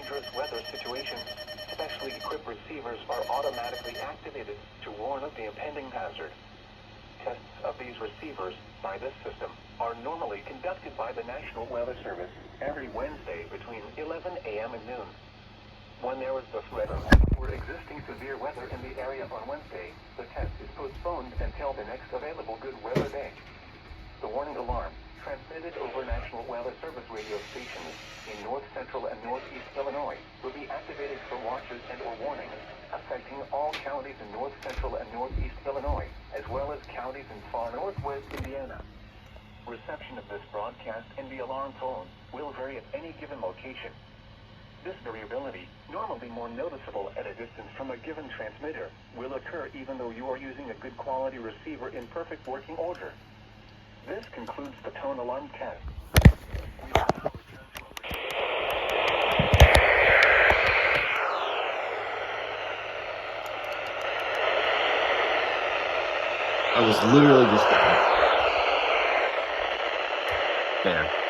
dangerous weather situations, specially equipped receivers are automatically activated to warn of the impending hazard. Tests of these receivers by this system are normally conducted by the National Weather Service every Wednesday between 11 a.m. and noon. When there is the threat of existing severe weather in the area on Wednesday, the test is postponed until the next available good weather day. The warning alarm, transmitted over National Weather Service radio stations in north central and northeast Illinois, will be activated for watches and/or warnings affecting all counties in north central and northeast Illinois, as well as counties in far northwest Indiana. Reception of this broadcast and the alarm tone will vary at any given location. This variability, normally more noticeable at a distance from a given transmitter, will occur even though you are using a good quality receiver in perfect working order. This concludes the tone alarm test. I was literally just there.